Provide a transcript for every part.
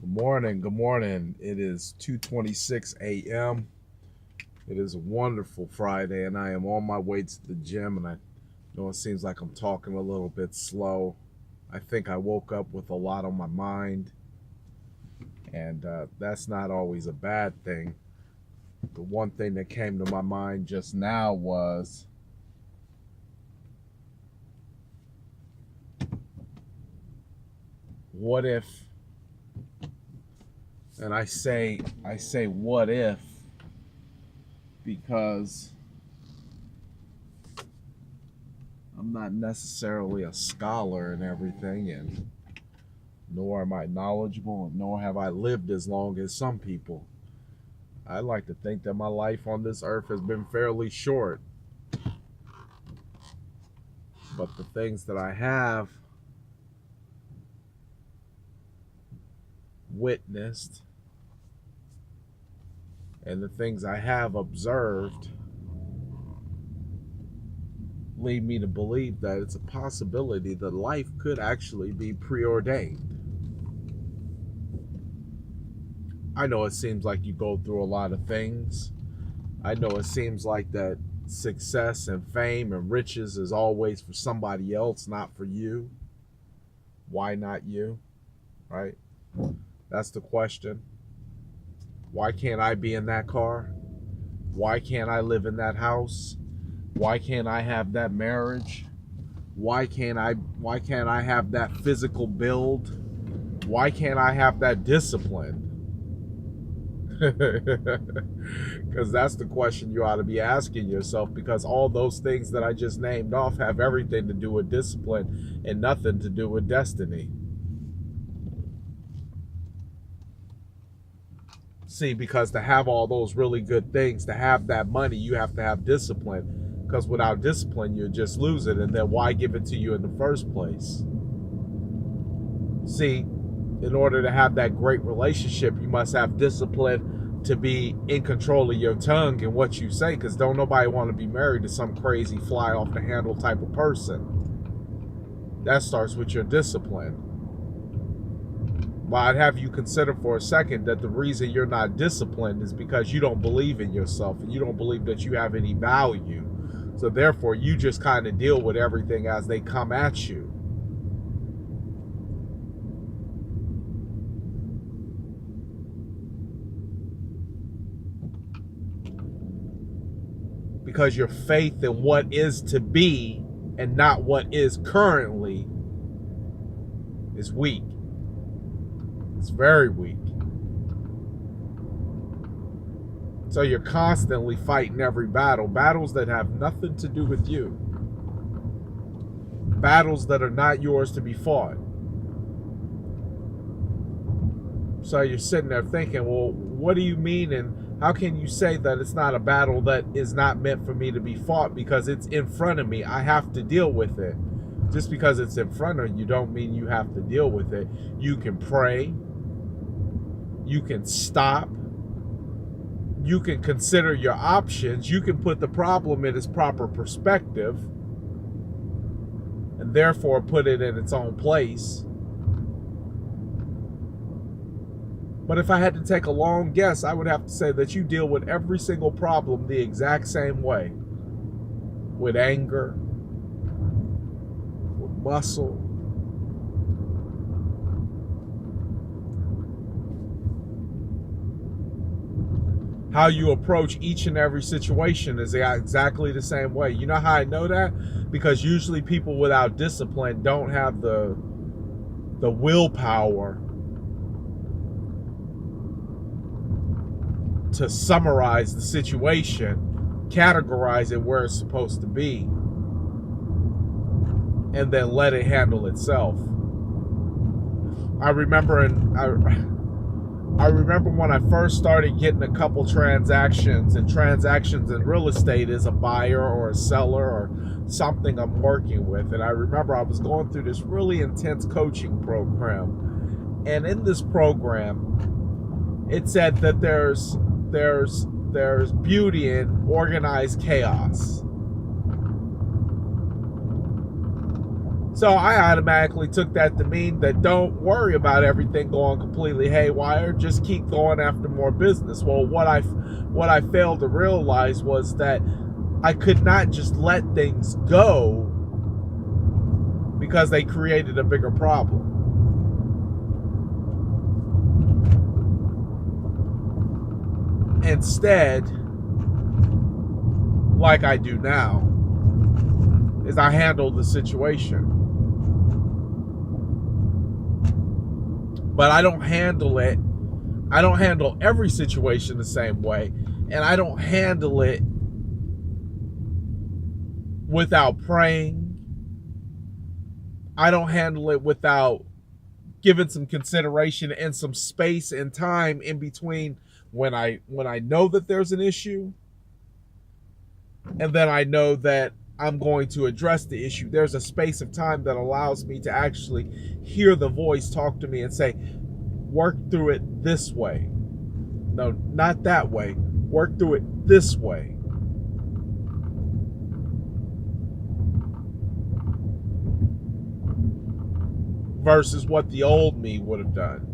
Good morning. Good morning. It is 2:26 a.m. It is a wonderful Friday, and I am on my way to the gym. And I know it seems like I'm talking a little bit slow. I think I woke up with a lot on my mind, and that's not always a bad thing. The one thing that came to my mind just now was what if, and I say what if because I'm not necessarily a scholar and everything, and nor am I knowledgeable, nor have I lived as long as some people. I like to think that my life on this earth has been fairly short, but the things that I have witnessed and the things I have observed lead me to believe that it's a possibility that life could actually be preordained. I know it seems like you go through a lot of things. I know it seems like that success and fame and riches is always for somebody else, not for you. Why not you? Right? That's the question. Why can't I be in that car? Why can't I live in that house? Why can't I have that marriage? Why can't I have that physical build? Why can't I have that discipline? Because that's the question you ought to be asking yourself, because all those things that I just named off have everything to do with discipline and nothing to do with destiny. See, because to have all those really good things, to have that money, you have to have discipline. Because without discipline, you just lose it. And then why give it to you in the first place? See, in order to have that great relationship, you must have discipline to be in control of your tongue and what you say. Because don't nobody want to be married to some crazy fly off the handle type of person. That starts with your discipline. But I'd have you consider for a second that the reason you're not disciplined is because you don't believe in yourself and you don't believe that you have any value. So therefore, you just kind of deal with everything as they come at you. Because your faith in what is to be and not what is currently is weak. It's very weak. So you're constantly fighting every battle. Battles that have nothing to do with you. Battles that are not yours to be fought. So you're sitting there thinking, well, what do you mean, and how can you say that it's not a battle that is not meant for me to be fought? Because it's in front of me. I have to deal with it. Just because it's in front of you don't mean you have to deal with it. You can pray. You can stop. You can consider your options. You can put the problem in its proper perspective and therefore put it in its own place. But if I had to take a long guess, I would have to say that you deal with every single problem the exact same way. With anger, with muscle, how you approach each and every situation is exactly the same way. You know how I know that? Because usually people without discipline don't have the willpower to summarize the situation, categorize it where it's supposed to be, and then let it handle itself. I remember when I first started getting a couple transactions, and transactions in real estate is a buyer or a seller or something I'm working with. And I remember I was going through this really intense coaching program. And in this program, it said that there's beauty in organized chaos. So I automatically took that to mean that don't worry about everything going completely haywire. Just keep going after more business. Well, what I failed to realize was that I could not just let things go because they created a bigger problem. Instead, like I do now, is I handle the situation. But I don't handle every situation the same way, and I don't handle it without praying. I don't handle it without giving some consideration and some space and time in between when I know that there's an issue and then I know that I'm going to address the issue. There's a space of time that allows me to actually hear the voice talk to me and say, work through it this way. No, not that way. Work through it this way. Versus what the old me would have done.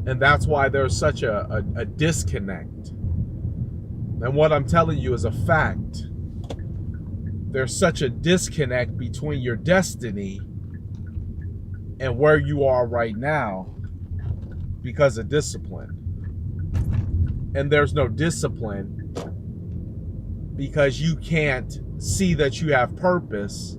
And that's why there's such a disconnect. And what I'm telling you is a fact. There's such a disconnect between your destiny and where you are right now because of discipline. And there's no discipline because you can't see that you have purpose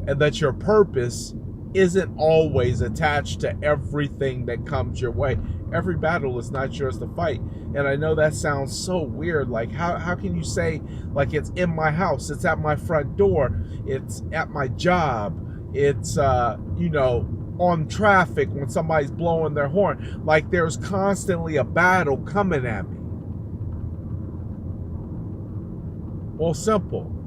and that your purpose isn't always attached to everything that comes your way. Every battle is not yours to fight. And I know that sounds so weird. Like, how can you say, like, it's in my house, it's at my front door, it's at my job, it's, on traffic when somebody's blowing their horn. Like, there's constantly a battle coming at me. Well, simple.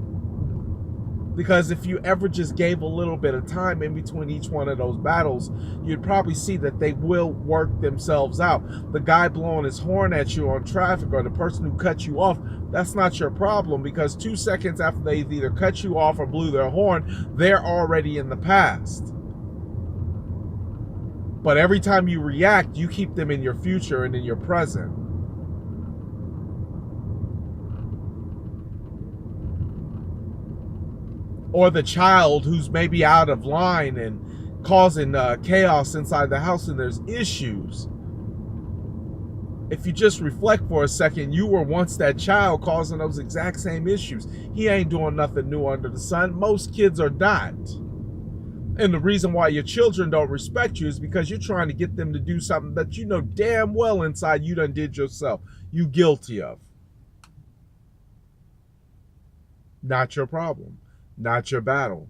Because if you ever just gave a little bit of time in between each one of those battles, you'd probably see that they will work themselves out. The guy blowing his horn at you on traffic or the person who cut you off, that's not your problem, because 2 seconds after they've either cut you off or blew their horn, they're already in the past. But every time you react, you keep them in your future and in your present. Or the child who's maybe out of line and causing chaos inside the house and there's issues. If you just reflect for a second, you were once that child causing those exact same issues. He ain't doing nothing new under the sun. Most kids are not. And the reason why your children don't respect you is because you're trying to get them to do something that you know damn well inside you done did yourself. You guilty of. Not your problem. Not your battle.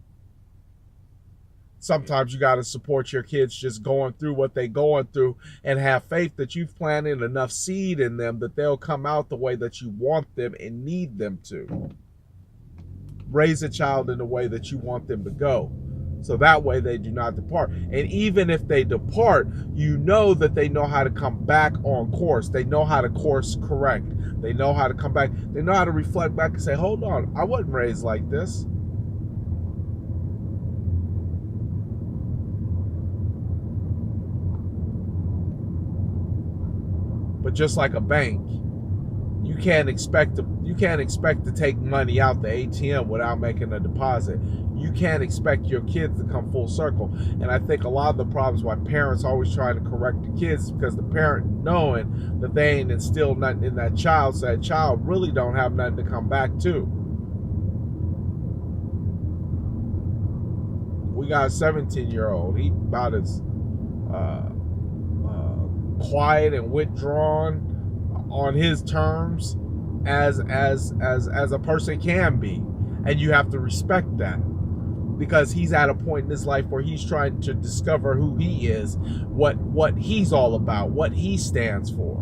Sometimes you got to support your kids just going through what they're going through and have faith that you've planted enough seed in them that they'll come out the way that you want them and need them to. Raise a child in the way that you want them to go, so that way they do not depart. And even if they depart, you know that they know how to come back on course. They know how to course correct. They know how to come back. They know how to reflect back and say, hold on, I wasn't raised like this. But just like a bank, you can't expect to take money out the ATM without making a deposit. You can't expect your kids to come full circle. And I think a lot of the problems why parents always try to correct the kids is because the parent knowing that they ain't instilled nothing in that child, so that child really don't have nothing to come back to. We got a 17-year-old. He about as quiet and withdrawn on his terms as a person can be, and you have to respect that, because he's at a point in his life where he's trying to discover who he is, what he's all about, what he stands for.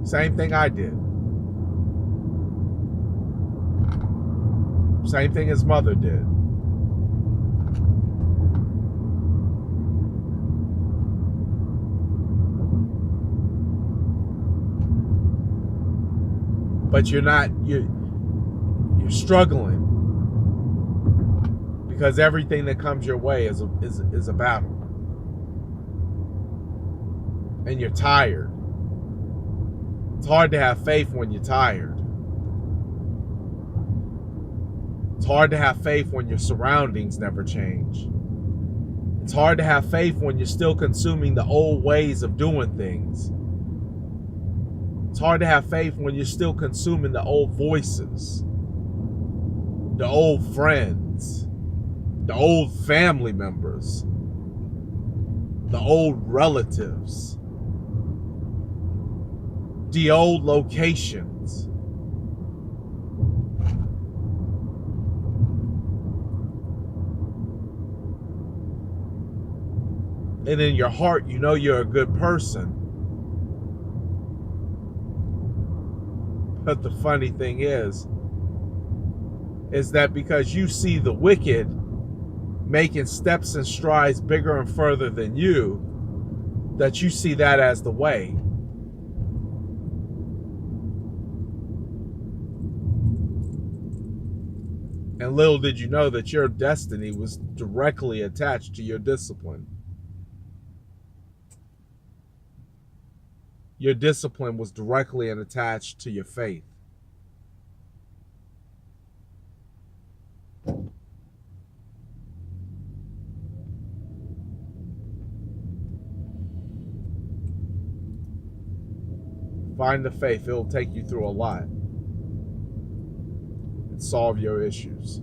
Same thing I did. Same thing his mother did. But you're struggling because everything that comes your way is a battle. And you're tired. It's hard to have faith when you're tired. It's hard to have faith when your surroundings never change. It's hard to have faith when you're still consuming the old ways of doing things. It's hard to have faith when you're still consuming the old voices, the old friends, the old family members, the old relatives, the old locations. And in your heart, you know you're a good person. But the funny thing is that because you see the wicked making steps and strides bigger and further than you, that you see that as the way. And little did you know that your destiny was directly attached to your discipline. Your discipline was directly attached to your faith. Find the faith. It'll take you through a lot and solve your issues.